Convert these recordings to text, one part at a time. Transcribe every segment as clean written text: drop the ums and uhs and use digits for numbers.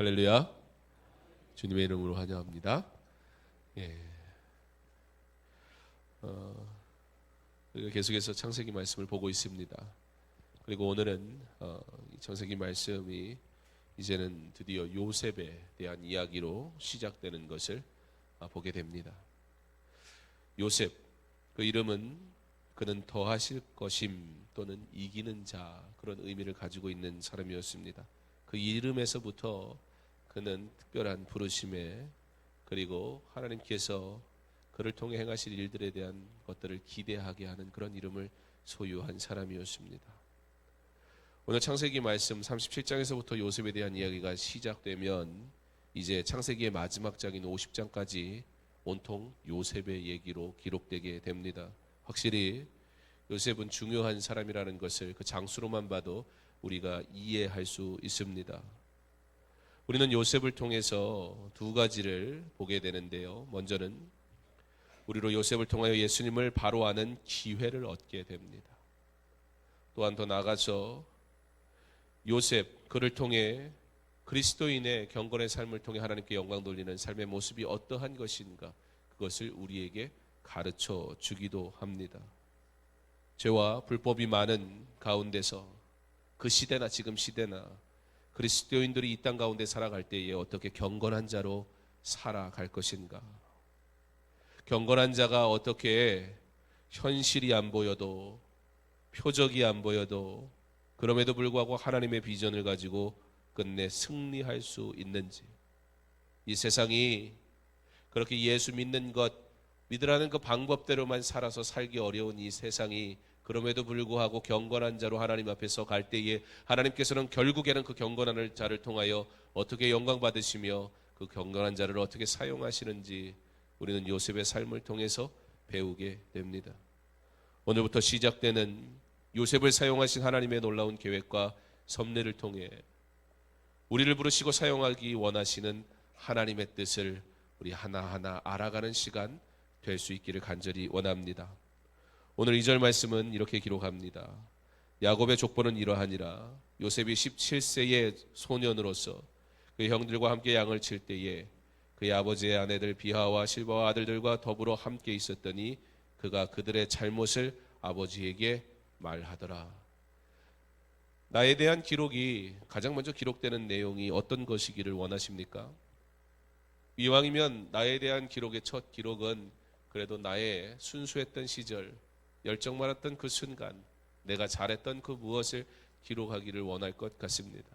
할렐루야. 주님의 이름으로 환영합니다. 우리가 계속해서 창세기 말씀을 보고 있습니다. 그리고 오늘은 이 창세기 말씀이 이제는 드디어 요셉에 대한 이야기로 시작되는 것을 보게 됩니다. 요셉, 그 이름은 그는 더하실 것임 또는 이기는 자, 그런 의미를 가지고 있는 사람이었습니다. 그 이름에서부터 그는 특별한 부르심에, 그리고 하나님께서 그를 통해 행하실 일들에 대한 것들을 기대하게 하는 그런 이름을 소유한 사람이었습니다. 오늘 창세기 말씀 37장에서부터 요셉에 대한 이야기가 시작되면 이제 창세기의 마지막 장인 50장까지 온통 요셉의 얘기로 기록되게 됩니다. 확실히 요셉은 중요한 사람이라는 것을 그 장수로만 봐도 우리가 이해할 수 있습니다. 우리는 요셉을 통해서 두 가지를 보게 되는데요. 먼저는 우리로 요셉을 통하여 예수님을 바로 아는 기회를 얻게 됩니다. 또한 더 나아가서 요셉, 그를 통해 그리스도인의 경건의 삶을 통해 하나님께 영광 돌리는 삶의 모습이 어떠한 것인가, 그것을 우리에게 가르쳐 주기도 합니다. 죄와 불법이 많은 가운데서 그 시대나 지금 시대나 그리스도인들이 이 땅 가운데 살아갈 때에 어떻게 경건한 자로 살아갈 것인가, 경건한 자가 어떻게 현실이 안 보여도, 표적이 안 보여도 그럼에도 불구하고 하나님의 비전을 가지고 끝내 승리할 수 있는지, 이 세상이 그렇게 예수 믿는 것, 믿으라는 그 방법대로만 살아서 살기 어려운 이 세상이 그럼에도 불구하고 경건한 자로 하나님 앞에서 갈 때에 하나님께서는 결국에는 그 경건한 자를 통하여 어떻게 영광 받으시며 그 경건한 자를 어떻게 사용하시는지 우리는 요셉의 삶을 통해서 배우게 됩니다. 오늘부터 시작되는 요셉을 사용하신 하나님의 놀라운 계획과 섭리를 통해 우리를 부르시고 사용하기 원하시는 하나님의 뜻을 우리 하나하나 알아가는 시간 될 수 있기를 간절히 원합니다. 오늘 2절 말씀은 이렇게 기록합니다. 야곱의 족보는 이러하니라. 요셉이 17세의 소년으로서 그 형들과 함께 양을 칠 때에 그의 아버지의 아내들 비하와 실바와 아들들과 더불어 함께 있었더니 그가 그들의 잘못을 아버지에게 말하더라. 나에 대한 기록이 가장 먼저 기록되는 내용이 어떤 것이기를 원하십니까? 이왕이면 나에 대한 기록의 첫 기록은 그래도 나의 순수했던 시절, 열정 많았던 그 순간, 내가 잘했던 그 무엇을 기록하기를 원할 것 같습니다.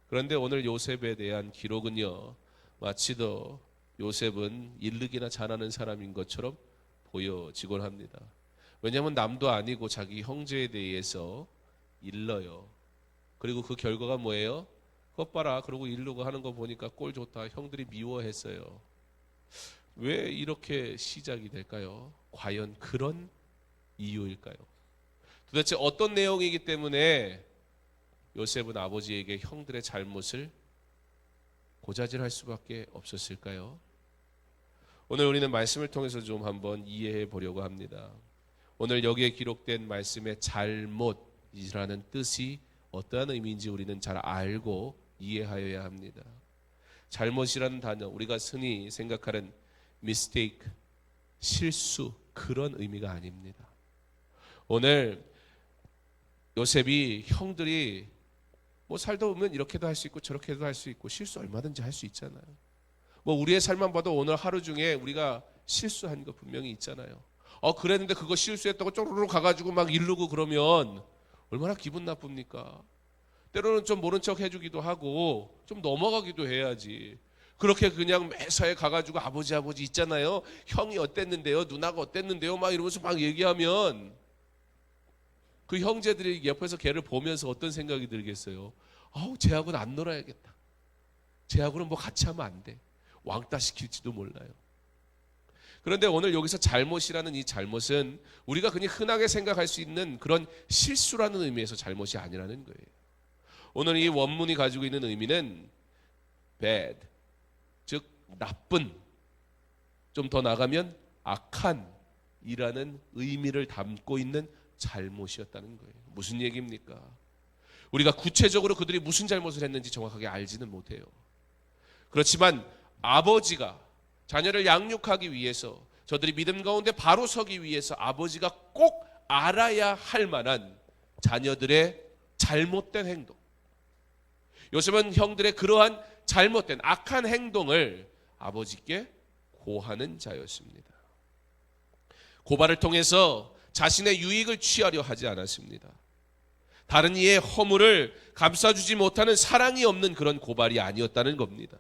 그런데 오늘 요셉에 대한 기록은요, 마치 더 요셉은 일르기나 잘하는 사람인 것처럼 보여지곤 합니다. 왜냐하면 남도 아니고 자기 형제에 대해서 일러요. 그리고 그 결과가 뭐예요? 그것 봐라, 그러고 일르고 하는 거 보니까 꼴 좋다, 형들이 미워했어요. 왜 이렇게 시작이 될까요? 과연 그런 이유일까요? 도대체 어떤 내용이기 때문에 요셉은 아버지에게 형들의 잘못을 고자질할 수밖에 없었을까요? 오늘 우리는 말씀을 통해서 좀 한번 이해해 보려고 합니다. 오늘 여기에 기록된 말씀의 잘못이라는 뜻이 어떠한 의미인지 우리는 잘 알고 이해하여야 합니다. 잘못이라는 단어, 우리가 흔히 생각하는 mistake, 실수, 그런 의미가 아닙니다. 오늘 요셉이 형들이 뭐 살다 보면 이렇게도 할 수 있고 저렇게도 할 수 있고 실수 얼마든지 할 수 있잖아요. 뭐 우리의 삶만 봐도 오늘 하루 중에 우리가 실수한 거 분명히 있잖아요. 그랬는데 그거 실수했다고 쪼르르 가가지고 막 이르고 그러면 얼마나 기분 나쁩니까? 때로는 좀 모른 척 해주기도 하고 좀 넘어가기도 해야지. 그렇게 그냥 매사에 가가지고 아버지 있잖아요, 형이 어땠는데요, 누나가 어땠는데요 막 이러면서 막 얘기하면 그 형제들이 옆에서 걔를 보면서 어떤 생각이 들겠어요? 쟤하고는 안 놀아야겠다, 쟤하고는 뭐 같이 하면 안 돼, 왕따 시킬지도 몰라요. 그런데 오늘 여기서 잘못이라는 이 잘못은 우리가 그냥 흔하게 생각할 수 있는 그런 실수라는 의미에서 잘못이 아니라는 거예요. 오늘 이 원문이 가지고 있는 의미는 bad, 즉 나쁜, 좀 더 나가면 악한 이라는 의미를 담고 있는 잘못이었다는 거예요. 무슨 얘기입니까? 우리가 구체적으로 그들이 무슨 잘못을 했는지 정확하게 알지는 못해요. 그렇지만 아버지가 자녀를 양육하기 위해서, 저들이 믿음 가운데 바로 서기 위해서 아버지가 꼭 알아야 할 만한 자녀들의 잘못된 행동, 요셉은 형들의 그러한 잘못된 악한 행동을 아버지께 고하는 자였습니다. 고발을 통해서 자신의 유익을 취하려 하지 않았습니다. 다른 이의 허물을 감싸주지 못하는 사랑이 없는 그런 고발이 아니었다는 겁니다.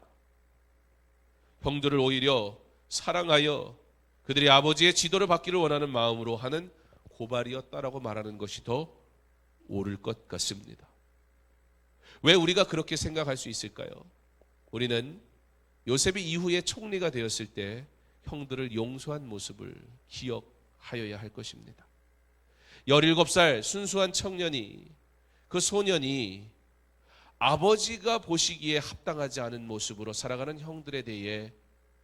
형들을 오히려 사랑하여 그들이 아버지의 지도를 받기를 원하는 마음으로 하는 고발이었다라고 말하는 것이 더 옳을 것 같습니다. 왜 우리가 그렇게 생각할 수 있을까요? 우리는 요셉이 이후에 총리가 되었을 때 형들을 용서한 모습을 기억하여야 할 것입니다. 17살 순수한 청년이, 그 소년이 아버지가 보시기에 합당하지 않은 모습으로 살아가는 형들에 대해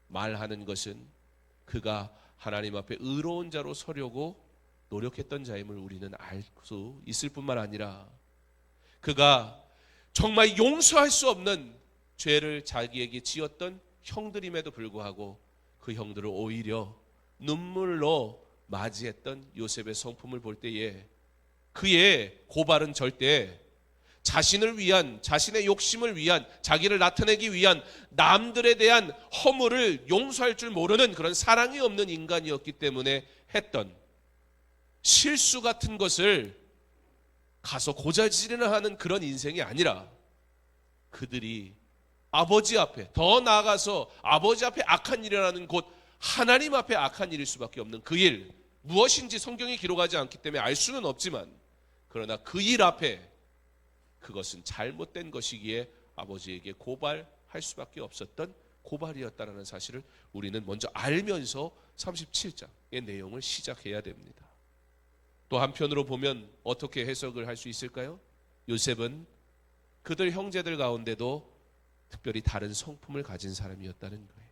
말하는 것은 그가 하나님 앞에 의로운 자로 서려고 노력했던 자임을 우리는 알 수 있을 뿐만 아니라, 그가 정말 용서할 수 없는 죄를 자기에게 지었던 형들임에도 불구하고 그 형들을 오히려 눈물로 맞이했던 요셉의 성품을 볼 때에 그의 고발은 절대 자신을 위한, 자신의 욕심을 위한, 자기를 나타내기 위한 남들에 대한 허물을 용서할 줄 모르는 그런 사랑이 없는 인간이었기 때문에 했던 실수 같은 것을 가서 고자질이나 하는 그런 인생이 아니라, 그들이 아버지 앞에, 더 나아가서 아버지 앞에 악한 일이라는 곳, 하나님 앞에 악한 일일 수밖에 없는 그 일, 무엇인지 성경이 기록하지 않기 때문에 알 수는 없지만, 그러나 그 일 앞에 그것은 잘못된 것이기에 아버지에게 고발할 수밖에 없었던 고발이었다는 사실을 우리는 먼저 알면서 37장의 내용을 시작해야 됩니다. 또 한편으로 보면 어떻게 해석을 할 수 있을까요? 요셉은 그들 형제들 가운데도 특별히 다른 성품을 가진 사람이었다는 거예요.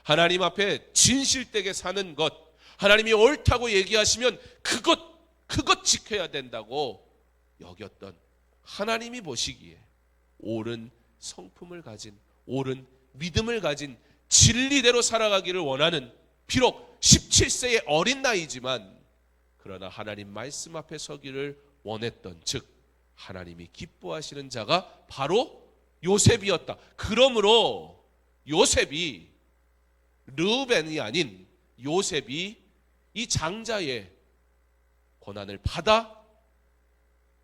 하나님 앞에 진실되게 사는 것, 하나님이 옳다고 얘기하시면 그것 지켜야 된다고 여겼던, 하나님이 보시기에 옳은 성품을 가진, 옳은 믿음을 가진, 진리대로 살아가기를 원하는, 비록 17세의 어린 나이지만 그러나 하나님 말씀 앞에 서기를 원했던, 즉 하나님이 기뻐하시는 자가 바로 요셉이었다. 그러므로 요셉이, 르우벤이 아닌 요셉이 이 장자의 고난을 받아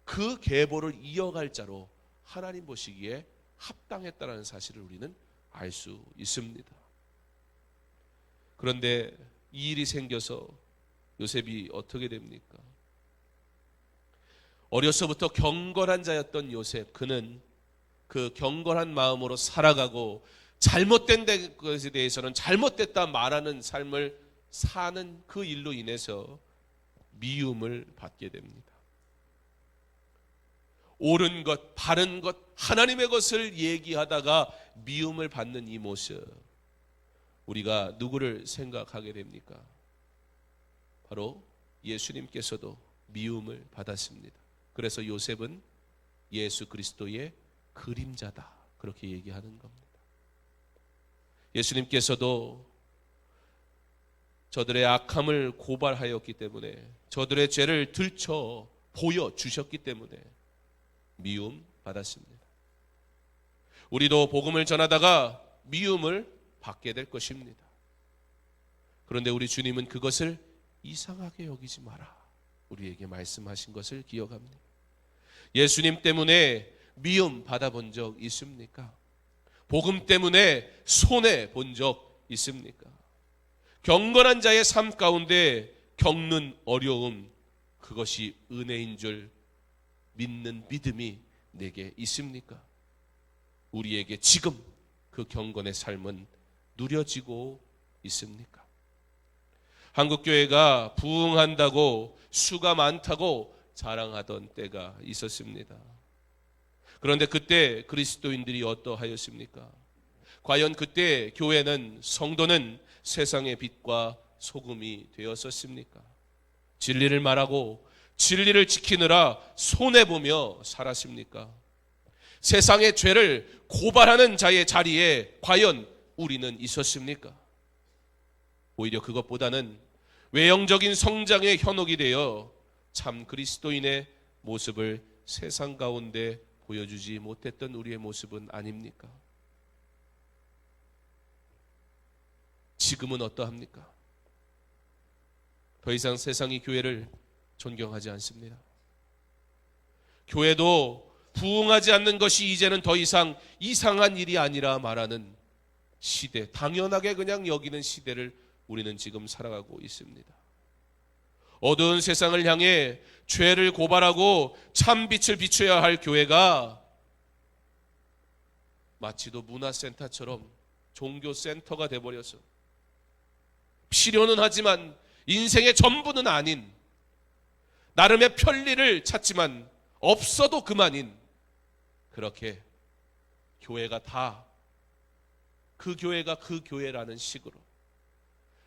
그 계보를 이어갈 자로 하나님 보시기에 합당했다는 사실을 우리는 알 수 있습니다. 그런데 이 일이 생겨서 요셉이 어떻게 됩니까? 어려서부터 경건한 자였던 요셉, 그는 그 경건한 마음으로 살아가고 잘못된 것에 대해서는 잘못됐다 말하는 삶을 사는 그 일로 인해서 미움을 받게 됩니다. 옳은 것, 바른 것, 하나님의 것을 얘기하다가 미움을 받는 이 모습, 우리가 누구를 생각하게 됩니까? 바로 예수님께서도 미움을 받았습니다. 그래서 요셉은 예수 그리스도의 그림자다, 그렇게 얘기하는 겁니다. 예수님께서도 저들의 악함을 고발하였기 때문에, 저들의 죄를 들춰 보여주셨기 때문에 미움 받았습니다. 우리도 복음을 전하다가 미움을 받게 될 것입니다. 그런데 우리 주님은 그것을 이상하게 여기지 마라, 우리에게 말씀하신 것을 기억합니다. 예수님 때문에 미움 받아본 적 있습니까? 복음 때문에 손해 본 적 있습니까? 경건한 자의 삶 가운데 겪는 어려움, 그것이 은혜인 줄 믿는 믿음이 내게 있습니까? 우리에게 지금 그 경건의 삶은 누려지고 있습니까? 한국교회가 부흥한다고, 수가 많다고 자랑하던 때가 있었습니다. 그런데 그때 그리스도인들이 어떠하였습니까? 과연 그때 교회는, 성도는 세상의 빛과 소금이 되었었습니까? 진리를 말하고 진리를 지키느라 손해보며 살았습니까? 세상의 죄를 고발하는 자의 자리에 과연 우리는 있었습니까? 오히려 그것보다는 외형적인 성장의 현혹이 되어 참 그리스도인의 모습을 세상 가운데 보여주지 못했던 우리의 모습은 아닙니까? 지금은 어떠합니까? 더 이상 세상이 교회를 존경하지 않습니다. 교회도 부응하지 않는 것이 이제는 더 이상 이상한 일이 아니라 말하는 시대, 당연하게 그냥 여기는 시대를 우리는 지금 살아가고 있습니다. 어두운 세상을 향해 죄를 고발하고 참 빛을 비춰야 할 교회가 마치도 문화센터처럼 종교센터가 돼버려서 필요는 하지만 인생의 전부는 아닌, 나름의 편리를 찾지만 없어도 그만인, 그렇게 교회가 다 그 교회가 그 교회라는 식으로,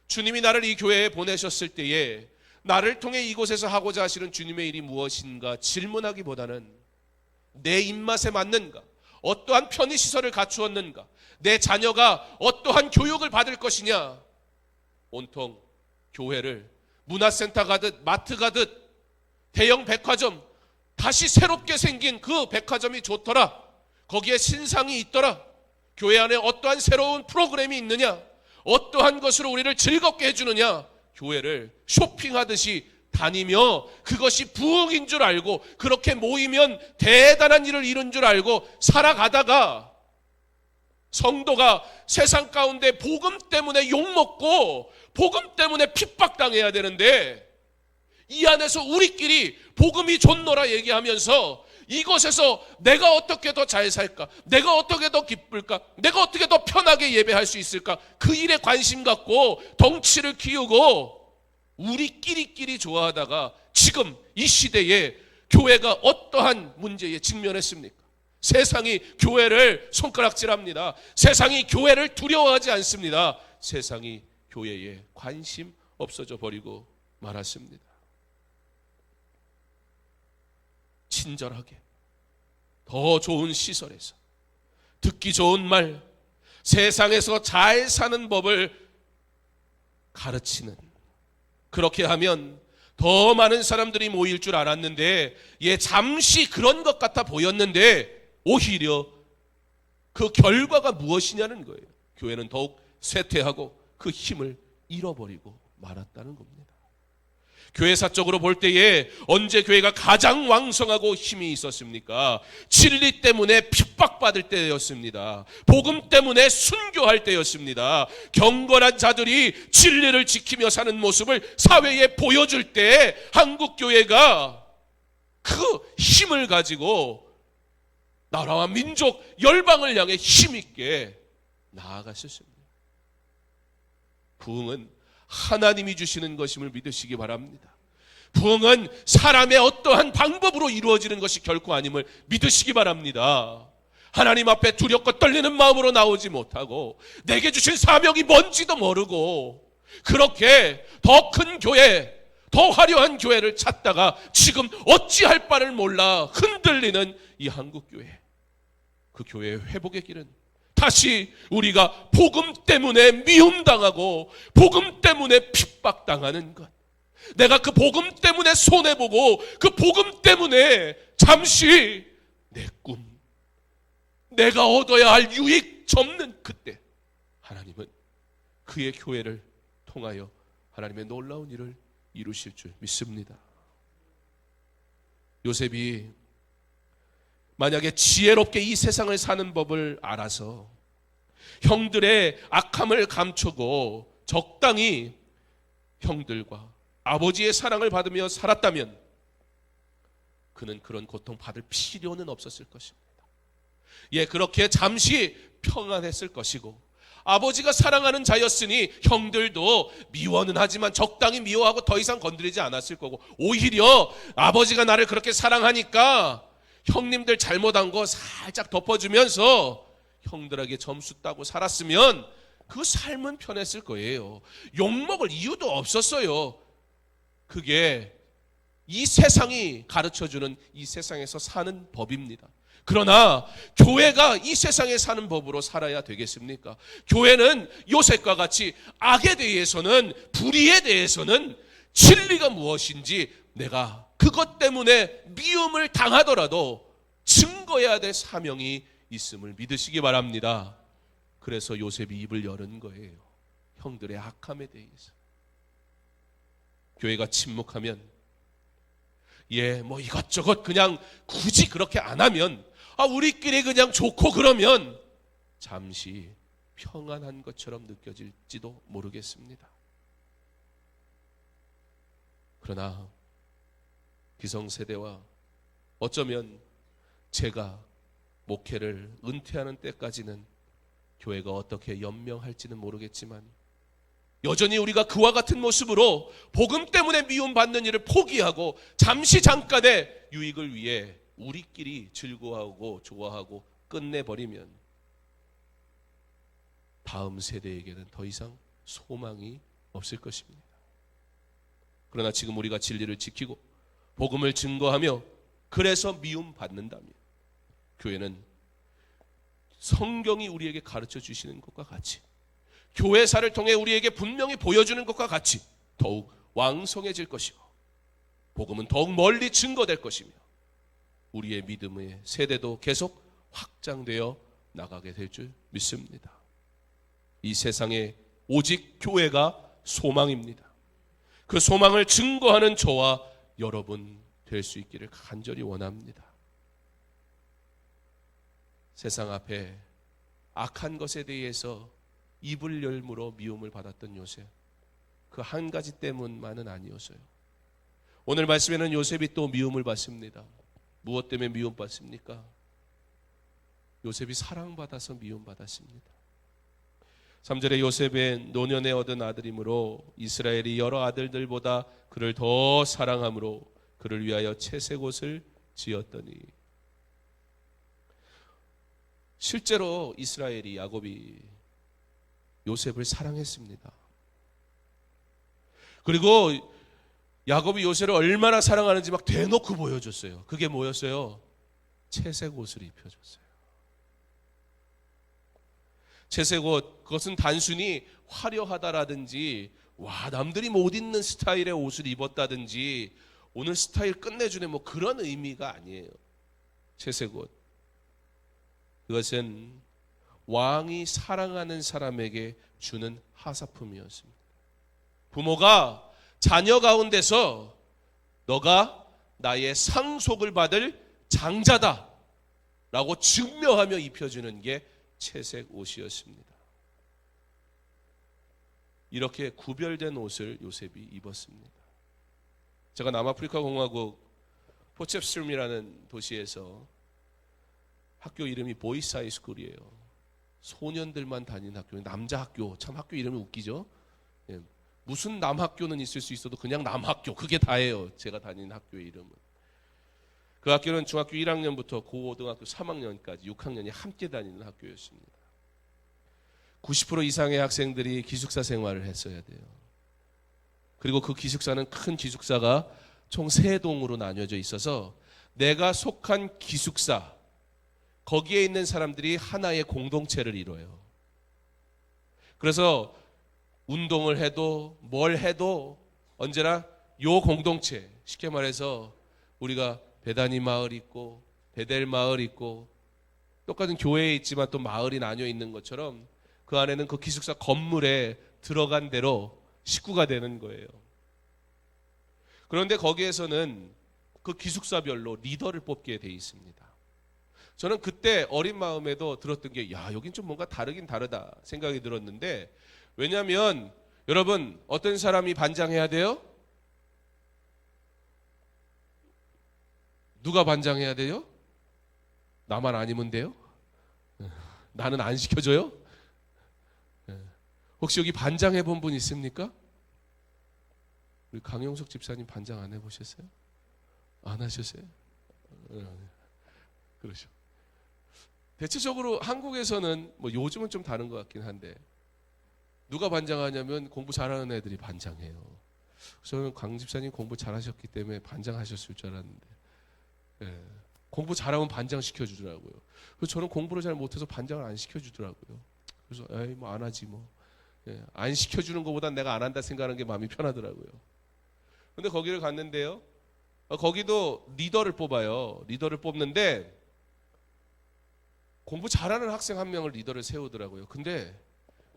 주님이 나를 이 교회에 보내셨을 때에 나를 통해 이곳에서 하고자 하시는 주님의 일이 무엇인가 질문하기보다는 내 입맛에 맞는가, 어떠한 편의시설을 갖추었는가, 내 자녀가 어떠한 교육을 받을 것이냐, 온통 교회를 문화센터 가듯 마트 가듯 대형 백화점, 다시 새롭게 생긴 그 백화점이 좋더라, 거기에 신상이 있더라, 교회 안에 어떠한 새로운 프로그램이 있느냐, 어떠한 것으로 우리를 즐겁게 해주느냐, 교회를 쇼핑하듯이 다니며 그것이 부흥인 줄 알고 그렇게 모이면 대단한 일을 이룬 줄 알고 살아가다가 성도가 세상 가운데 복음 때문에 욕먹고 복음 때문에 핍박당해야 되는데, 이 안에서 우리끼리 복음이 좋노라 얘기하면서 이곳에서 내가 어떻게 더 잘 살까, 내가 어떻게 더 기쁠까, 내가 어떻게 더 편하게 예배할 수 있을까, 그 일에 관심 갖고 덩치를 키우고 우리끼리끼리 좋아하다가 지금 이 시대에 교회가 어떠한 문제에 직면했습니까? 세상이 교회를 손가락질합니다. 세상이 교회를 두려워하지 않습니다. 세상이 교회에 관심 없어져 버리고 말았습니다. 친절하게, 더 좋은 시설에서 듣기 좋은 말, 세상에서 잘 사는 법을 가르치는, 그렇게 하면 더 많은 사람들이 모일 줄 알았는데, 잠시 그런 것 같아 보였는데 오히려 그 결과가 무엇이냐는 거예요. 교회는 더욱 쇠퇴하고 그 힘을 잃어버리고 말았다는 겁니다. 교회사적으로 볼 때에 언제 교회가 가장 왕성하고 힘이 있었습니까? 진리 때문에 핍박받을 때였습니다. 복음 때문에 순교할 때였습니다. 경건한 자들이 진리를 지키며 사는 모습을 사회에 보여줄 때 한국 교회가 그 힘을 가지고 나라와 민족, 열방을 향해 힘있게 나아갔었습니다. 부흥은 하나님이 주시는 것임을 믿으시기 바랍니다. 부흥은 사람의 어떠한 방법으로 이루어지는 것이 결코 아님을 믿으시기 바랍니다. 하나님 앞에 두렵고 떨리는 마음으로 나오지 못하고 내게 주신 사명이 뭔지도 모르고 그렇게 더 큰 교회, 더 화려한 교회를 찾다가 지금 어찌할 바를 몰라 흔들리는 이 한국교회, 그 교회의 회복의 길은 다시 우리가 복음 때문에 미움당하고 복음 때문에 핍박당하는 것, 내가 그 복음 때문에 손해보고 그 복음 때문에 잠시 내 꿈, 내가 얻어야 할 유익 접는 그때 하나님은 그의 교회를 통하여 하나님의 놀라운 일을 이루실 줄 믿습니다. 요셉이 만약에 지혜롭게 이 세상을 사는 법을 알아서 형들의 악함을 감추고 적당히 형들과 아버지의 사랑을 받으며 살았다면 그는 그런 고통 받을 필요는 없었을 것입니다. 그렇게 잠시 평안했을 것이고, 아버지가 사랑하는 자였으니 형들도 미워는 하지만 적당히 미워하고 더 이상 건드리지 않았을 거고, 오히려 아버지가 나를 그렇게 사랑하니까 형님들 잘못한 거 살짝 덮어주면서 형들에게 점수 따고 살았으면 그 삶은 편했을 거예요. 욕먹을 이유도 없었어요. 그게 이 세상이 가르쳐주는 이 세상에서 사는 법입니다. 그러나 교회가 이 세상에 사는 법으로 살아야 되겠습니까? 교회는 요셉과 같이 악에 대해서는, 불의에 대해서는 진리가 무엇인지 내가 그것 때문에 미움을 당하더라도 증거해야 될 사명이 있음을 믿으시기 바랍니다. 그래서 요셉이 입을 열은 거예요. 형들의 악함에 대해서. 교회가 침묵하면, 뭐 이것저것 그냥 굳이 그렇게 안 하면, 우리끼리 그냥 좋고 그러면 잠시 평안한 것처럼 느껴질지도 모르겠습니다. 그러나 기성세대와 어쩌면 제가 목회를 은퇴하는 때까지는 교회가 어떻게 연명할지는 모르겠지만, 여전히 우리가 그와 같은 모습으로 복음 때문에 미움받는 일을 포기하고 잠시 잠깐의 유익을 위해 우리끼리 즐거워하고 좋아하고 끝내버리면 다음 세대에게는 더 이상 소망이 없을 것입니다. 그러나 지금 우리가 진리를 지키고 복음을 증거하며 그래서 미움받는다면, 교회는 성경이 우리에게 가르쳐 주시는 것과 같이, 교회사를 통해 우리에게 분명히 보여주는 것과 같이 더욱 왕성해질 것이고, 복음은 더욱 멀리 증거될 것이며, 우리의 믿음의 세대도 계속 확장되어 나가게 될 줄 믿습니다. 이 세상에 오직 교회가 소망입니다. 그 소망을 증거하는 저와 여러분 될 수 있기를 간절히 원합니다. 세상 앞에 악한 것에 대해서 입을 열므로 미움을 받았던 요셉, 그 한 가지 때문만은 아니었어요. 오늘 말씀에는 요셉이 또 미움을 받습니다. 무엇 때문에 미움받습니까? 요셉이 사랑받아서 미움받았습니다. 3절에 요셉은 노년에 얻은 아들이므로 이스라엘이 여러 아들들보다 그를 더 사랑함으로 그를 위하여 채색 옷을 지었더니, 실제로 이스라엘이, 야곱이 요셉을 사랑했습니다. 그리고 야곱이 요셉을 얼마나 사랑하는지 막 대놓고 보여줬어요. 그게 뭐였어요? 채색 옷을 입혀줬어요. 채색 옷, 그것은 단순히 화려하다라든지 남들이 못 입는 스타일의 옷을 입었다든지 오늘 스타일 끝내주네 뭐 그런 의미가 아니에요. 채색 옷, 그것은 왕이 사랑하는 사람에게 주는 하사품이었습니다. 부모가 자녀 가운데서 너가 나의 상속을 받을 장자다 라고 증명하며 입혀주는 게 채색 옷이었습니다. 이렇게 구별된 옷을 요셉이 입었습니다. 제가 남아프리카 공화국 포체프스룸이라는 도시에서 학교 이름이 보이스 하이스쿨이에요. 소년들만 다니는 학교, 남자 학교. 참 학교 이름이 웃기죠. 무슨 남학교는 있을 수 있어도 그냥 남학교, 그게 다예요. 제가 다니는 학교의 이름은. 그 학교는 중학교 1학년부터 고등학교 3학년까지 6학년이 함께 다니는 학교였습니다. 90% 이상의 학생들이 기숙사 생활을 했어야 돼요. 그리고 그 기숙사는 큰 기숙사가 총 3동으로 나뉘어져 있어서 내가 속한 기숙사, 거기에 있는 사람들이 하나의 공동체를 이뤄요. 그래서 운동을 해도 뭘 해도 언제나 요 공동체, 쉽게 말해서 우리가 베다니 마을 있고 베델 마을 있고 똑같은 교회에 있지만 또 마을이 나뉘어 있는 것처럼 그 안에는 그 기숙사 건물에 들어간 대로 식구가 되는 거예요. 그런데 거기에서는 그 기숙사별로 리더를 뽑게 돼 있습니다. 저는 그때 어린 마음에도 들었던 게 여긴 좀 뭔가 다르긴 다르다 생각이 들었는데, 왜냐하면 여러분 어떤 사람이 반장해야 돼요? 누가 반장해야 돼요? 나만 아니면 돼요? 나는 안 시켜줘요? 혹시 여기 반장해 본 분 있습니까? 우리 강용석 집사님 반장 안 해보셨어요? 안 하셨어요? 그러죠. 대체적으로 한국에서는 뭐 요즘은 좀 다른 것 같긴 한데 누가 반장하냐면 공부 잘하는 애들이 반장해요. 저는 강 집사님 공부 잘하셨기 때문에 반장하셨을 줄 알았는데 공부 잘하면 반장 시켜주더라고요. 그래서 저는 공부를 잘 못해서 반장을 안 시켜주더라고요. 그래서 에이 뭐 안 하지 뭐. 예, 안 시켜주는 것보단 내가 안 한다 생각하는 게 마음이 편하더라고요. 근데 거기를 갔는데요. 거기도 리더를 뽑아요. 리더를 뽑는데 공부 잘하는 학생 한 명을 리더를 세우더라고요. 근데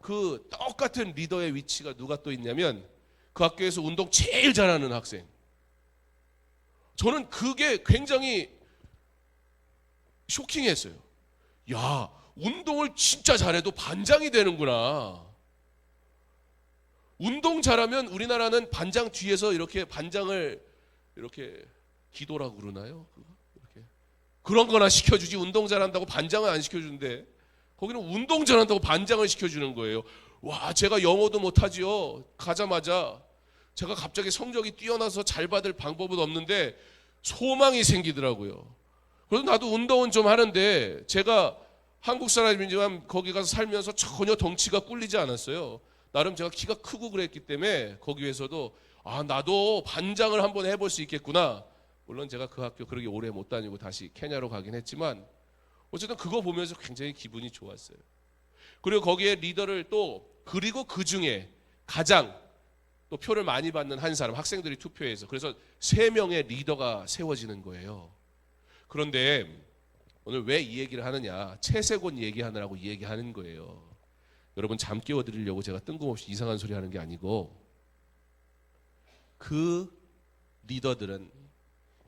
그 똑같은 리더의 위치가 누가 또 있냐면 그 학교에서 운동 제일 잘하는 학생. 저는 그게 굉장히 쇼킹했어요. 야, 운동을 진짜 잘해도 반장이 되는구나. 운동 잘하면 우리나라는 반장 뒤에서 이렇게 반장을 이렇게 기도라고 그러나요? 이렇게 그런 거나 시켜주지 운동 잘한다고 반장을 안 시켜주는데 거기는 운동 잘한다고 반장을 시켜주는 거예요. 와, 제가 영어도 못하지요. 가자마자 제가 갑자기 성적이 뛰어나서 잘 받을 방법은 없는데 소망이 생기더라고요. 그래서 나도 운동은 좀 하는데 제가 한국 사람이지만 거기 가서 살면서 전혀 덩치가 꿀리지 않았어요. 나름 제가 키가 크고 그랬기 때문에 거기에서도 아, 나도 반장을 한번 해볼 수 있겠구나. 물론 제가 그 학교 그렇게 오래 못 다니고 다시 케냐로 가긴 했지만 어쨌든 그거 보면서 굉장히 기분이 좋았어요. 그리고 거기에 리더를 또 그리고 그 중에 가장 또 표를 많이 받는 한 사람, 학생들이 투표해서 그래서 3명의 리더가 세워지는 거예요. 그런데 오늘 왜 이 얘기를 하느냐, 채색옷 얘기하느라고 이 얘기하는 거예요. 여러분 잠 깨워드리려고 제가 뜬금없이 이상한 소리 하는 게 아니고 그 리더들은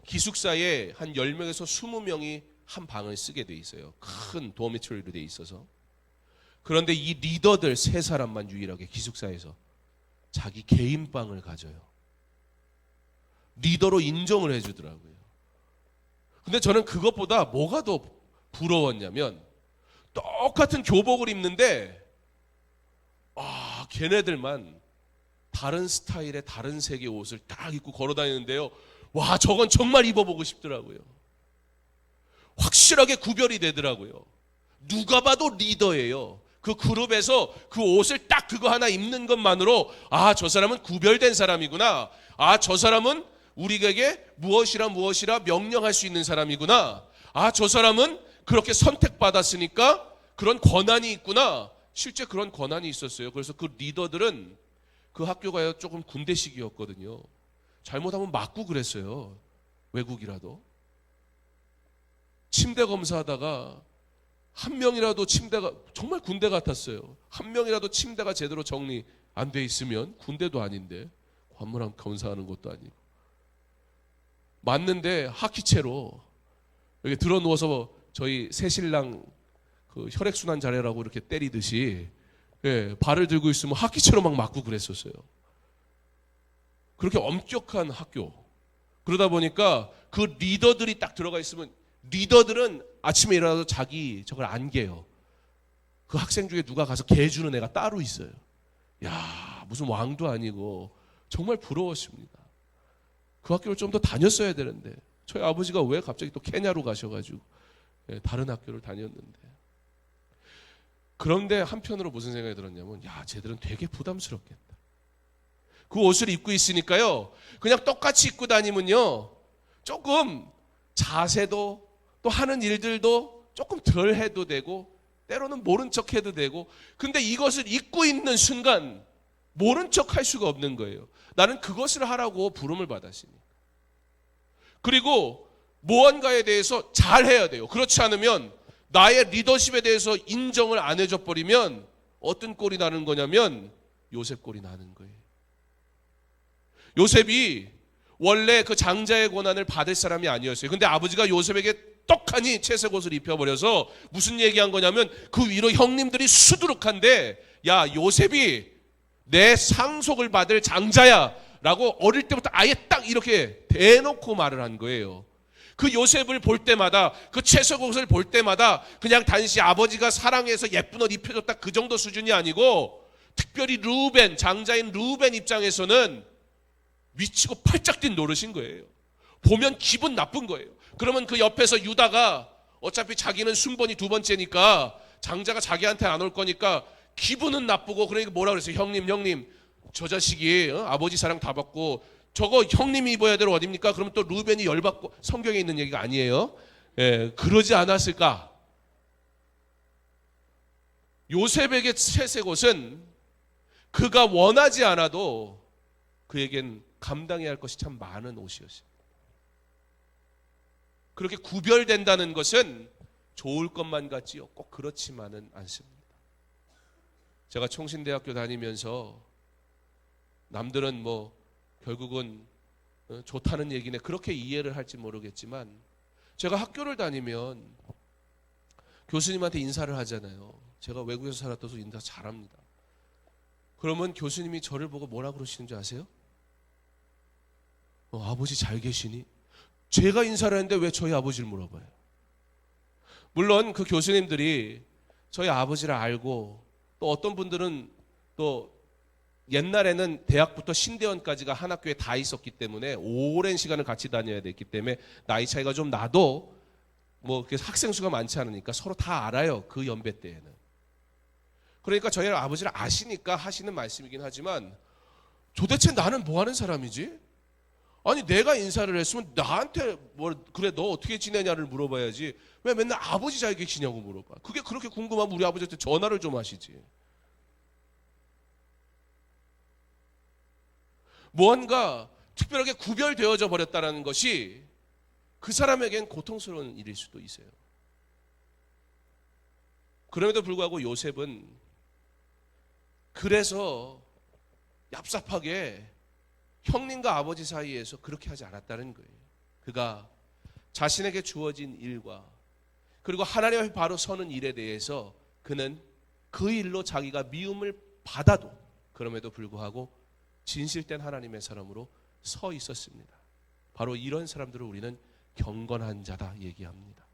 기숙사에 한 10명에서 20명이 한 방을 쓰게 돼 있어요. 큰 도미토리로 돼 있어서. 그런데 이 리더들 3사람만 유일하게 기숙사에서 자기 개인 방을 가져요. 리더로 인정을 해주더라고요. 근데 저는 그것보다 뭐가 더 부러웠냐면 똑같은 교복을 입는데 걔네들만 다른 스타일의 다른 색의 옷을 딱 입고 걸어 다니는데요. 와, 저건 정말 입어보고 싶더라고요. 확실하게 구별이 되더라고요. 누가 봐도 리더예요. 그 그룹에서 그 옷을 딱 그거 하나 입는 것만으로 아, 저 사람은 구별된 사람이구나. 아, 저 사람은 우리에게 무엇이라 명령할 수 있는 사람이구나. 아, 저 사람은 그렇게 선택받았으니까 그런 권한이 있구나. 실제 그런 권한이 있었어요. 그래서 그 리더들은 그 학교가 조금 군대식이었거든요. 잘못하면 맞고 그랬어요. 외국이라도. 침대 검사하다가 한 명이라도 침대가 정말 군대 같았어요. 한 명이라도 침대가 제대로 정리 안 돼 있으면 군대도 아닌데 관문함 검사하는 것도 아니고 맞는데 하키채로 이렇게 들어 누워서 저희 새신랑 그 혈액순환 잘해라고 이렇게 때리듯이 예, 발을 들고 있으면 하키채로 막 맞고 그랬었어요. 그렇게 엄격한 학교. 그러다 보니까 그 리더들이 딱 들어가 있으면 리더들은 아침에 일어나서 자기 저걸 안 개요. 그 학생 중에 누가 가서 개 주는 애가 따로 있어요. 야, 무슨 왕도 아니고 정말 부러웠습니다. 그 학교를 좀 더 다녔어야 되는데 저희 아버지가 왜 갑자기 또 케냐로 가셔가지고 예, 다른 학교를 다녔는데 그런데 한편으로 무슨 생각이 들었냐면 야, 쟤들은 되게 부담스럽겠다. 그 옷을 입고 있으니까요. 그냥 똑같이 입고 다니면요. 조금 자세도 또 하는 일들도 조금 덜 해도 되고 때로는 모른 척 해도 되고 근데 이것을 입고 있는 순간 모른 척 할 수가 없는 거예요. 나는 그것을 하라고 부름을 받았으니까. 그리고 무언가에 대해서 잘 해야 돼요. 그렇지 않으면 나의 리더십에 대해서 인정을 안 해줘 버리면 어떤 꼴이 나는 거냐면 요셉 꼴이 나는 거예요. 요셉이 원래 그 장자의 권한을 받을 사람이 아니었어요. 근데 아버지가 요셉에게 떡하니 채색옷을 입혀버려서 무슨 얘기한 거냐면 그 위로 형님들이 수두룩한데 야, 요셉이 내 상속을 받을 장자야 라고 어릴 때부터 아예 딱 이렇게 대놓고 말을 한 거예요. 그 요셉을 볼 때마다 그 채색옷을 볼 때마다 그냥 단지 아버지가 사랑해서 예쁜 옷 입혀줬다 그 정도 수준이 아니고 특별히 루벤, 장자인 루벤 입장에서는 미치고 팔짝 뛴 노릇인 거예요. 보면 기분 나쁜 거예요. 그러면 그 옆에서 유다가 어차피 자기는 순번이 2번째니까 장자가 자기한테 안 올 거니까 기분은 나쁘고 그러니까 뭐라 그랬어요? 형님 저 자식이 아버지 사랑 다 받고 저거 형님이 입어야 될 옷 어딥니까? 그러면 또 루벤이 열받고 성경에 있는 얘기가 아니에요. 그러지 않았을까? 요셉에게 채색 옷은 그가 원하지 않아도 그에겐 감당해야 할 것이 참 많은 옷이었습니다. 그렇게 구별된다는 것은 좋을 것만 같지요, 꼭 그렇지만은 않습니다. 제가 총신대학교 다니면서 남들은 결국은 좋다는 얘기네 그렇게 이해를 할지 모르겠지만, 제가 학교를 다니면 교수님한테 인사를 하잖아요. 제가 외국에서 살았어서 인사 잘합니다. 그러면 교수님이 저를 보고 뭐라 그러시는 줄 아세요? 아버지 잘 계시니? 제가 인사를 했는데 왜 저희 아버지를 물어봐요? 물론 그 교수님들이 저희 아버지를 알고, 또 어떤 분들은 또 옛날에는 대학부터 신대원까지가 한 학교에 다 있었기 때문에 오랜 시간을 같이 다녀야 됐기 때문에 나이 차이가 좀 나도 학생 수가 많지 않으니까 서로 다 알아요, 그 연배 때에는. 그러니까 저희 아버지를 아시니까 하시는 말씀이긴 하지만, 도대체 나는 뭐 하는 사람이지? 아니 내가 인사를 했으면 나한테 그래 너 어떻게 지내냐를 물어봐야지, 왜 맨날 아버지 잘 계시냐고 물어봐. 그게 그렇게 궁금하면 우리 아버지한테 전화를 좀 하시지. 무언가 특별하게 구별되어져 버렸다는 것이 그 사람에겐 고통스러운 일일 수도 있어요. 그럼에도 불구하고 요셉은 그래서 얍삽하게 형님과 아버지 사이에서 그렇게 하지 않았다는 거예요. 그가 자신에게 주어진 일과 그리고 하나님 앞에 바로 서는 일에 대해서 그는 그 일로 자기가 미움을 받아도 그럼에도 불구하고 진실된 하나님의 사람으로 서 있었습니다. 바로 이런 사람들을 우리는 경건한 자다 얘기합니다.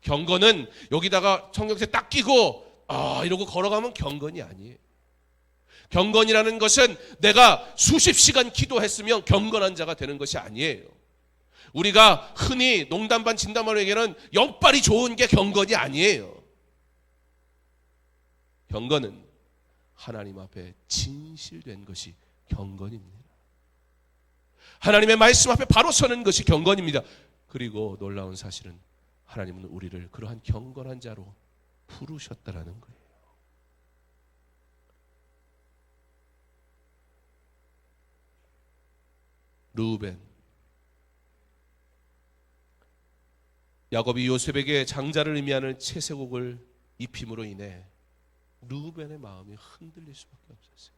경건은 여기다가 성경책 딱 끼고 이러고 걸어가면 경건이 아니에요. 경건이라는 것은 내가 수십 시간 기도했으면 경건한 자가 되는 것이 아니에요. 우리가 흔히 농담반 진담반으로 얘기하는 영빨이 좋은 게 경건이 아니에요. 경건은 하나님 앞에 진실된 것이 경건입니다. 하나님의 말씀 앞에 바로 서는 것이 경건입니다. 그리고 놀라운 사실은 하나님은 우리를 그러한 경건한 자로 부르셨다라는 거예요. 르우벤, 야곱이 요셉에게 장자를 의미하는 채색옷을 입힘으로 인해 르우벤의 마음이 흔들릴 수밖에 없었어요.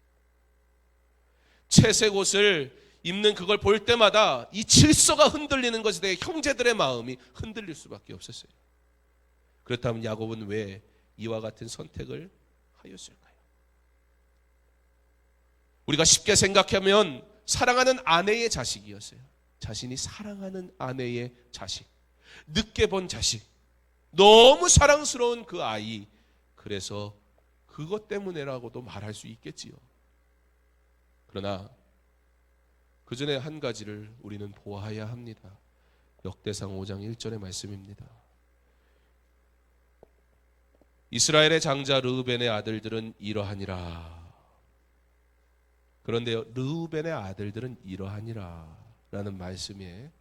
채색옷을 입는 그걸 볼 때마다 이 질서가 흔들리는 것에 대해 형제들의 마음이 흔들릴 수밖에 없었어요. 그렇다면 야곱은 왜 이와 같은 선택을 하였을까요? 우리가 쉽게 생각하면 사랑하는 아내의 자식이었어요. 자신이 사랑하는 아내의 자식, 늦게 본 자식, 너무 사랑스러운 그 아이, 그래서 그것 때문에라고도 말할 수 있겠지요. 그러나 그 전에 한 가지를 우리는 보아야 합니다. 역대상 5장 1절의 말씀입니다. 이스라엘의 장자 르우벤의 아들들은 이러하니라. 그런데요, 르우벤의 아들들은 이러하니라 라는 말씀에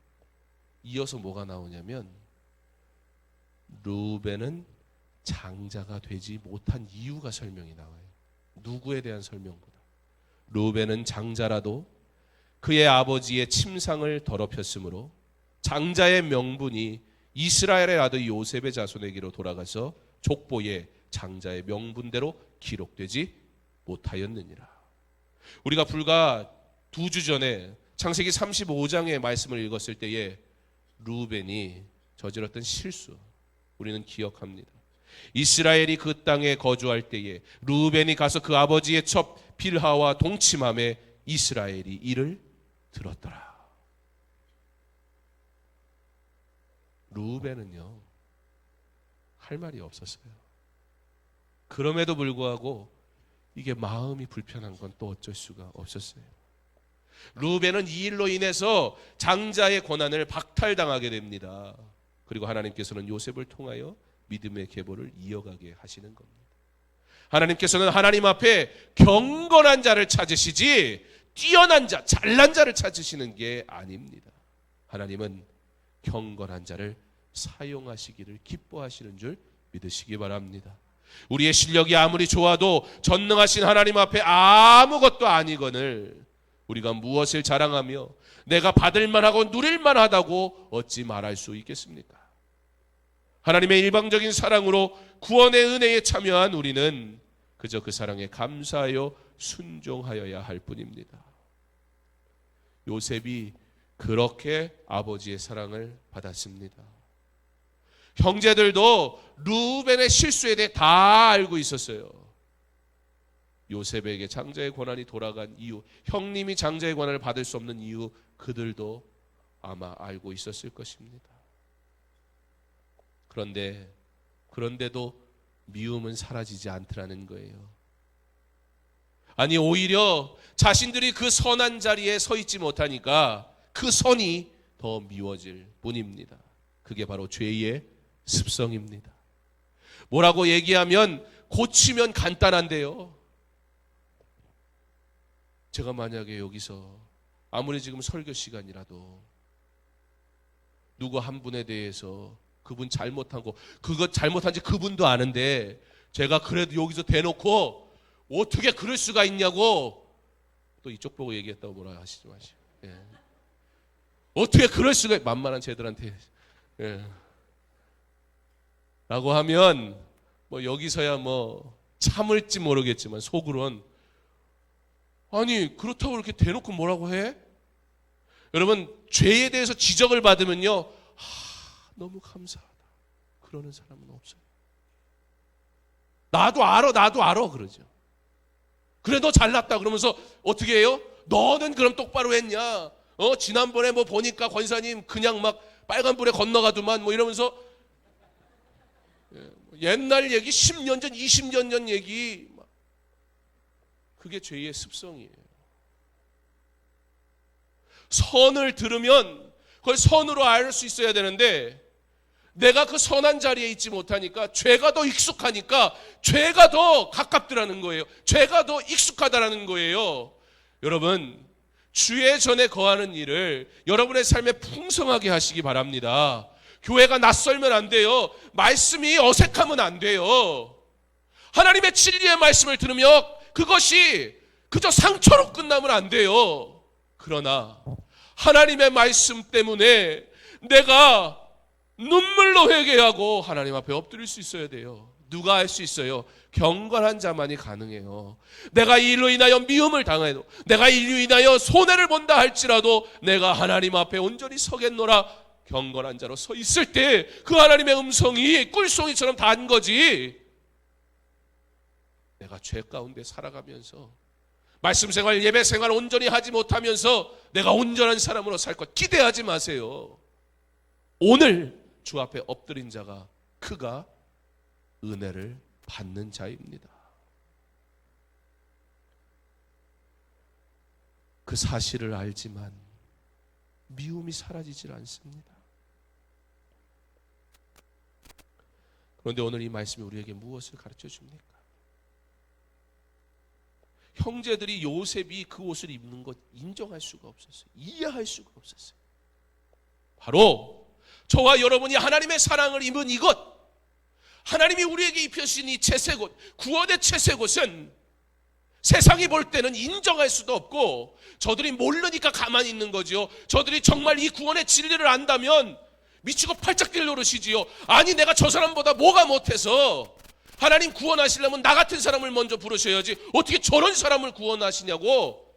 이어서 뭐가 나오냐면, 르우벤은 장자가 되지 못한 이유가 설명이 나와요. 누구에 대한 설명보다 르우벤은 장자라도 그의 아버지의 침상을 더럽혔으므로 장자의 명분이 이스라엘의 아들 요셉의 자손에게로 돌아가서 족보에 장자의 명분대로 기록되지 못하였느니라. 우리가 불과 2주 전에 창세기 35장의 말씀을 읽었을 때에 르우벤이 저질렀던 실수 우리는 기억합니다. 이스라엘이 그 땅에 거주할 때에 르우벤이 가서 그 아버지의 첩 빌하와 동침함에 이스라엘이 이를 들었더라. 르우벤은요, 할 말이 없었어요. 그럼에도 불구하고 이게 마음이 불편한 건 또 어쩔 수가 없었어요. 르우벤은 이 일로 인해서 장자의 권한을 박탈당하게 됩니다. 그리고 하나님께서는 요셉을 통하여 믿음의 계보를 이어가게 하시는 겁니다. 하나님께서는 하나님 앞에 경건한 자를 찾으시지 뛰어난 자, 잘난 자를 찾으시는 게 아닙니다. 하나님은 경건한 자를 사용하시기를 기뻐하시는 줄 믿으시기 바랍니다. 우리의 실력이 아무리 좋아도 전능하신 하나님 앞에 아무것도 아니거늘 우리가 무엇을 자랑하며 내가 받을 만하고 누릴 만하다고 어찌 말할 수 있겠습니까? 하나님의 일방적인 사랑으로 구원의 은혜에 참여한 우리는 그저 그 사랑에 감사하여 순종하여야 할 뿐입니다. 요셉이 그렇게 아버지의 사랑을 받았습니다. 형제들도 루벤의 실수에 대해 다 알고 있었어요. 요셉에게 장자의 권한이 돌아간 이유, 형님이 장자의 권한을 받을 수 없는 이유, 그들도 아마 알고 있었을 것입니다. 그런데도 미움은 사라지지 않더라는 거예요. 아니, 오히려 자신들이 그 선한 자리에 서 있지 못하니까 그 선이 더 미워질 뿐입니다. 그게 바로 죄의 습성입니다. 뭐라고 얘기하면 고치면 간단한데요. 제가 만약에 여기서 아무리 지금 설교 시간이라도 누구 한 분에 대해서 그분 잘못한 거, 그거 잘못한지 그분도 아는데 제가 그래도 여기서 대놓고 어떻게 그럴 수가 있냐고 또 이쪽 보고 얘기했다고 뭐라 하시지 마시고, 예. 어떻게 그럴 수가, 만만한 쟤들한테, 예. 라고 하면 뭐 여기서야 뭐 참을지 모르겠지만 속으론 아니 그렇다고 이렇게 대놓고 뭐라고 해? 여러분, 죄에 대해서 지적을 받으면요, 너무 감사하다 그러는 사람은 없어요. 나도 알아 그러죠. 그래 너 잘났다 그러면서 어떻게 해요? 너는 그럼 똑바로 했냐? 지난번에 뭐 보니까 권사님 그냥 막 빨간불에 건너가더만 뭐 이러면서 옛날 얘기 10년 전 20년 전 얘기, 그게 죄의 습성이에요. 선을 들으면 그걸 선으로 알 수 있어야 되는데 내가 그 선한 자리에 있지 못하니까 죄가 더 익숙하니까 죄가 더 가깝더라는 거예요. 죄가 더 익숙하다라는 거예요. 여러분, 주의 전에 거하는 일을 여러분의 삶에 풍성하게 하시기 바랍니다. 교회가 낯설면 안 돼요. 말씀이 어색하면 안 돼요. 하나님의 진리의 말씀을 들으며 그것이 그저 상처로 끝나면 안 돼요. 그러나 하나님의 말씀 때문에 내가 눈물로 회개하고 하나님 앞에 엎드릴 수 있어야 돼요. 누가 할 수 있어요? 경건한 자만이 가능해요. 내가 이 일로 인하여 미움을 당해도, 내가 이 일로 인하여 손해를 본다 할지라도 내가 하나님 앞에 온전히 서겠노라. 경건한 자로 서 있을 때 그 하나님의 음성이 꿀송이처럼 단 거지. 내가 죄 가운데 살아가면서 말씀 생활, 예배 생활 온전히 하지 못하면서 내가 온전한 사람으로 살 것 기대하지 마세요. 오늘 주 앞에 엎드린 자가 그가 은혜를 받는 자입니다. 그 사실을 알지만 미움이 사라지질 않습니다. 그런데 오늘 이 말씀이 우리에게 무엇을 가르쳐 줍니까? 형제들이 요셉이 그 옷을 입는 것 인정할 수가 없었어요. 이해할 수가 없었어요. 바로 저와 여러분이 하나님의 사랑을 입은 이것, 하나님이 우리에게 입혀주신 이 채색옷, 구원의 채색옷은 세상이 볼 때는 인정할 수도 없고 저들이 모르니까 가만히 있는 거지요. 저들이 정말 이 구원의 진리를 안다면 미치고 팔짝 뛸 노릇이지요. 아니 내가 저 사람보다 뭐가 못해서 하나님 구원하시려면 나 같은 사람을 먼저 부르셔야지 어떻게 저런 사람을 구원하시냐고.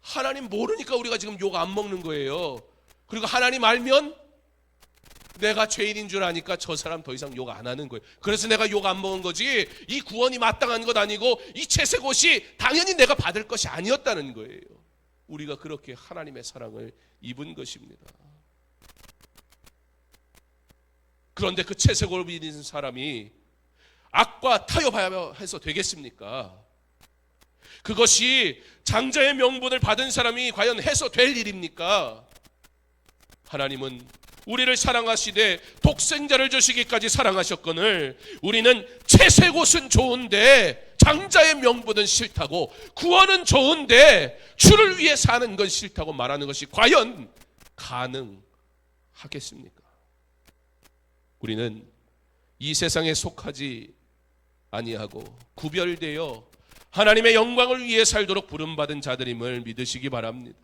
하나님 모르니까 우리가 지금 욕 안 먹는 거예요. 그리고 하나님 알면 내가 죄인인 줄 아니까 저 사람 더 이상 욕 안 하는 거예요. 그래서 내가 욕 안 먹은 거지 이 구원이 마땅한 것 아니고 이 채색옷이 당연히 내가 받을 것이 아니었다는 거예요. 우리가 그렇게 하나님의 사랑을 입은 것입니다. 그런데 그 채색옷을 입은 사람이 악과 타협해서 되겠습니까? 그것이 장자의 명분을 받은 사람이 과연 해서 될 일입니까? 하나님은 우리를 사랑하시되 독생자를 주시기까지 사랑하셨거늘 우리는 채색옷은 좋은데 장자의 명분은 싫다고, 구원은 좋은데 주를 위해 사는 건 싫다고 말하는 것이 과연 가능하겠습니까? 우리는 이 세상에 속하지 아니하고 구별되어 하나님의 영광을 위해 살도록 부름받은 자들임을 믿으시기 바랍니다.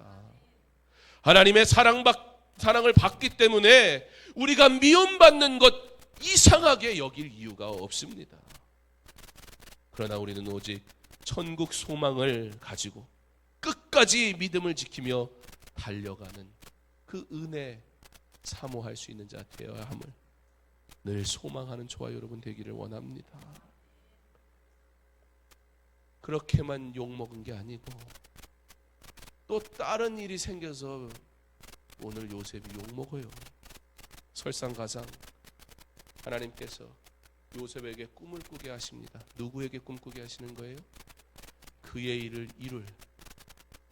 하나님의 사랑을 받기 때문에 우리가 미움받는 것 이상하게 여길 이유가 없습니다. 그러나 우리는 오직 천국 소망을 가지고 끝까지 믿음을 지키며 달려가는 그 은혜 사모할 수 있는 자 되어야 함을 늘 소망하는 저와 여러분 되기를 원합니다. 그렇게만 욕먹은 게 아니고 또 다른 일이 생겨서 오늘 요셉이 욕먹어요. 설상가상 하나님께서 요셉에게 꿈을 꾸게 하십니다. 누구에게 꿈꾸게 하시는 거예요? 그의 일을 이룰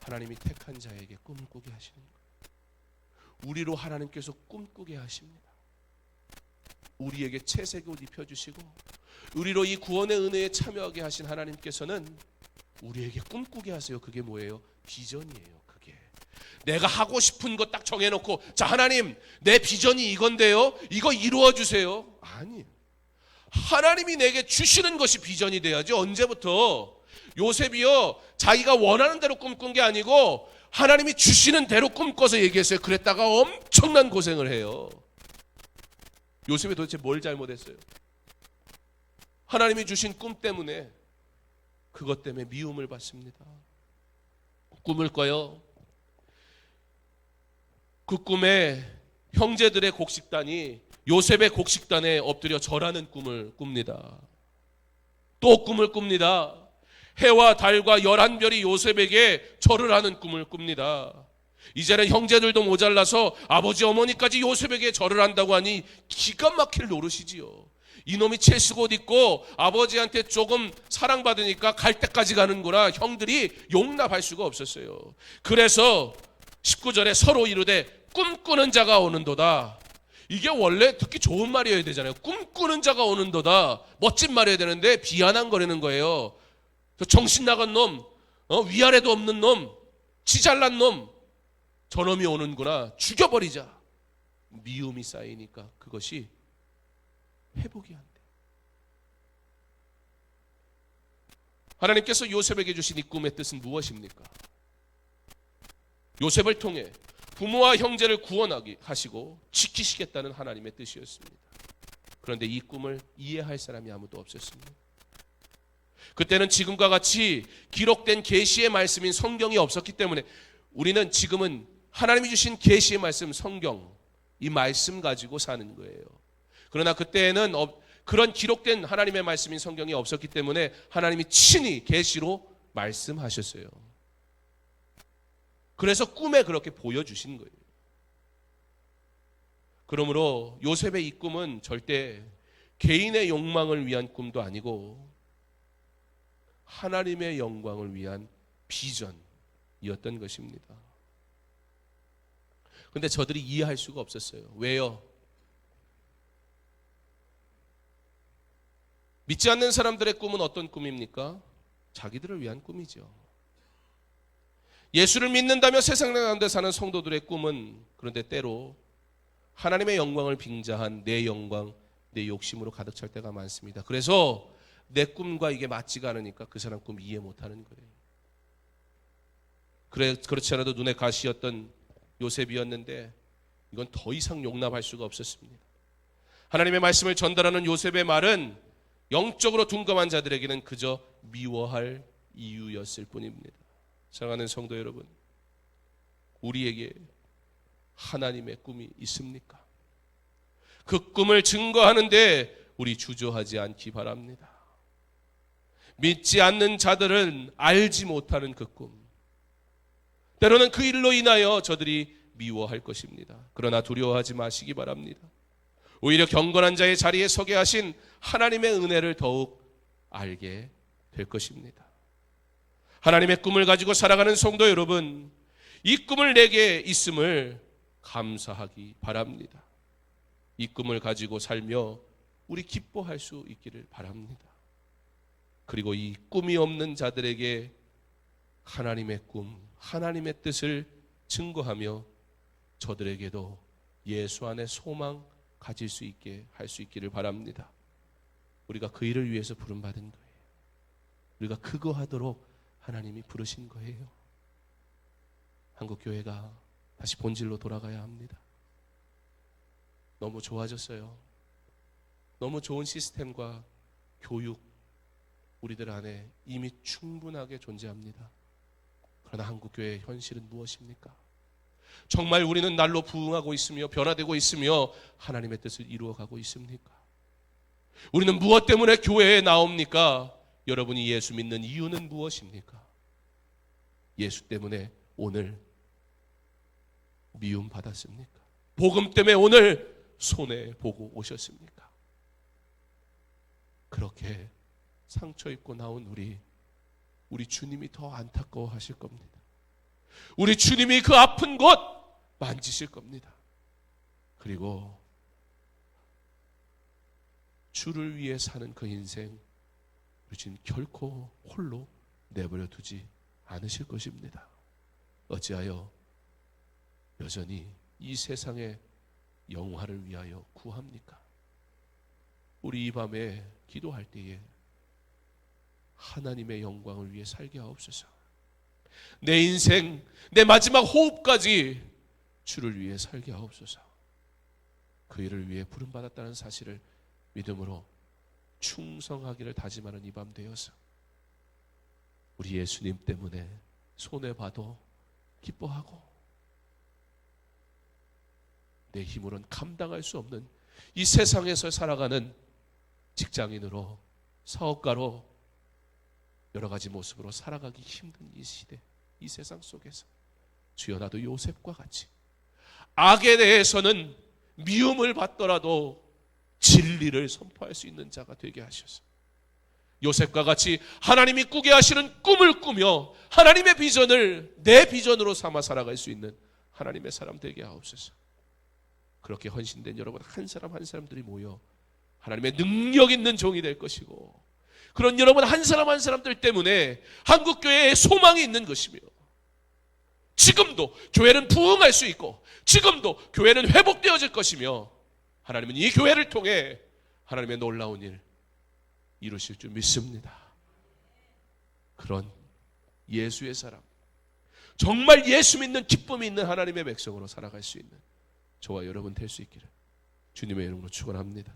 하나님이 택한 자에게 꿈을 꾸게 하시는 거예요. 우리로 하나님께서 꿈꾸게 하십니다. 우리에게 채색 옷 입혀주시고 우리로 이 구원의 은혜에 참여하게 하신 하나님께서는 우리에게 꿈꾸게 하세요. 그게 뭐예요? 비전이에요. 그게 내가 하고 싶은 거 딱 정해놓고 자 하나님 내 비전이 이건데요 이거 이루어주세요. 아니에요. 하나님이 내게 주시는 것이 비전이 돼야지. 언제부터 요셉이요 자기가 원하는 대로 꿈꾼 게 아니고 하나님이 주시는 대로 꿈꿔서 얘기했어요. 그랬다가 엄청난 고생을 해요. 요셉이 도대체 뭘 잘못했어요? 하나님이 주신 꿈 때문에 그것 때문에 미움을 받습니다. 꿈을 꿔요. 그 꿈에 형제들의 곡식단이 요셉의 곡식단에 엎드려 절하는 꿈을 꿉니다. 또 꿈을 꿉니다. 해와 달과 11별이 요셉에게 절을 하는 꿈을 꿉니다. 이제는 형제들도 모자라서 아버지 어머니까지 요셉에게 절을 한다고 하니 기가 막힐 노릇이지요. 이놈이 채식 옷 입고 아버지한테 조금 사랑받으니까 갈 때까지 가는 거라 형들이 용납할 수가 없었어요. 그래서 19절에 서로 이르되 꿈꾸는 자가 오는도다. 이게 원래 듣기 좋은 말이어야 되잖아요. 꿈꾸는 자가 오는도다. 멋진 말이어야 되는데 비아냥거리는 거예요. 정신 나간 놈, 위아래도 없는 놈, 지 잘난 놈, 저놈이 오는구나. 죽여버리자. 미움이 쌓이니까 그것이 회복이 안 돼. 하나님께서 요셉에게 주신 이 꿈의 뜻은 무엇입니까? 요셉을 통해 부모와 형제를 구원하게 하시고 지키시겠다는 하나님의 뜻이었습니다. 그런데 이 꿈을 이해할 사람이 아무도 없었습니다. 그때는 지금과 같이 기록된 계시의 말씀인 성경이 없었기 때문에 우리는 지금은 하나님이 주신 계시의 말씀 성경 이 말씀 가지고 사는 거예요. 그러나 그때에는 그런 기록된 하나님의 말씀인 성경이 없었기 때문에 하나님이 친히 계시로 말씀하셨어요. 그래서 꿈에 그렇게 보여주신 거예요. 그러므로 요셉의 이 꿈은 절대 개인의 욕망을 위한 꿈도 아니고 하나님의 영광을 위한 비전이었던 것입니다. 그런데 저들이 이해할 수가 없었어요. 왜요? 믿지 않는 사람들의 꿈은 어떤 꿈입니까? 자기들을 위한 꿈이죠. 예수를 믿는다며 세상 가운데 사는 성도들의 꿈은 그런데 때로 하나님의 영광을 빙자한 내 영광, 내 욕심으로 가득 찰 때가 많습니다. 그래서 내 꿈과 이게 맞지가 않으니까 그 사람 꿈 이해 못하는 거예요. 그렇지 않아도 눈에 가시였던 요셉이었는데 이건 더 이상 용납할 수가 없었습니다. 하나님의 말씀을 전달하는 요셉의 말은 영적으로 둔감한 자들에게는 그저 미워할 이유였을 뿐입니다. 사랑하는 성도 여러분, 우리에게 하나님의 꿈이 있습니까? 그 꿈을 증거하는데 우리 주저하지 않기 바랍니다. 믿지 않는 자들은 알지 못하는 그 꿈, 때로는 그 일로 인하여 저들이 미워할 것입니다. 그러나 두려워하지 마시기 바랍니다. 오히려 경건한 자의 자리에 서게 하신 하나님의 은혜를 더욱 알게 될 것입니다. 하나님의 꿈을 가지고 살아가는 성도 여러분, 이 꿈을 내게 있음을 감사하기 바랍니다. 이 꿈을 가지고 살며 우리 기뻐할 수 있기를 바랍니다. 그리고 이 꿈이 없는 자들에게 하나님의 꿈, 하나님의 뜻을 증거하며 저들에게도 예수 안에 소망, 가질 수 있게 할 수 있기를 바랍니다. 우리가 그 일을 위해서 부름받은 거예요. 우리가 그거 하도록 하나님이 부르신 거예요. 한국교회가 다시 본질로 돌아가야 합니다. 너무 좋아졌어요. 너무 좋은 시스템과 교육 우리들 안에 이미 충분하게 존재합니다. 그러나 한국교회의 현실은 무엇입니까? 정말 우리는 날로 부흥하고 있으며 변화되고 있으며 하나님의 뜻을 이루어가고 있습니까? 우리는 무엇 때문에 교회에 나옵니까? 여러분이 예수 믿는 이유는 무엇입니까? 예수 때문에 오늘 미움 받았습니까? 복음 때문에 오늘 손해 보고 오셨습니까? 그렇게 상처 입고 나온 우리 주님이 더 안타까워 하실 겁니다. 우리 주님이 그 아픈 곳 만지실 겁니다. 그리고 주를 위해 사는 그 인생 우리 주님 결코 홀로 내버려 두지 않으실 것입니다. 어찌하여 여전히 이 세상의 영화를 위하여 구합니까? 우리 이 밤에 기도할 때에 하나님의 영광을 위해 살게 하옵소서. 내 인생, 내 마지막 호흡까지 주를 위해 살게 하옵소서. 그 일을 위해 부름받았다는 사실을 믿음으로 충성하기를 다짐하는 이 밤 되어서 우리 예수님 때문에 손해봐도 기뻐하고 내 힘으로는 감당할 수 없는 이 세상에서 살아가는 직장인으로 사업가로 여러 가지 모습으로 살아가기 힘든 이 시대, 이 세상 속에서 주여 나도 요셉과 같이 악에 대해서는 미움을 받더라도 진리를 선포할 수 있는 자가 되게 하셔서 요셉과 같이 하나님이 꾸게 하시는 꿈을 꾸며 하나님의 비전을 내 비전으로 삼아 살아갈 수 있는 하나님의 사람 되게 하옵소서. 그렇게 헌신된 여러분 한 사람 한 사람들이 모여 하나님의 능력 있는 종이 될 것이고 그런 여러분 한 사람 한 사람들 때문에 한국교회에 소망이 있는 것이며 지금도 교회는 부흥할 수 있고 지금도 교회는 회복되어질 것이며 하나님은 이 교회를 통해 하나님의 놀라운 일 이루실 줄 믿습니다. 그런 예수의 사람, 정말 예수 믿는 기쁨이 있는 하나님의 백성으로 살아갈 수 있는 저와 여러분 될 수 있기를 주님의 이름으로 축원합니다.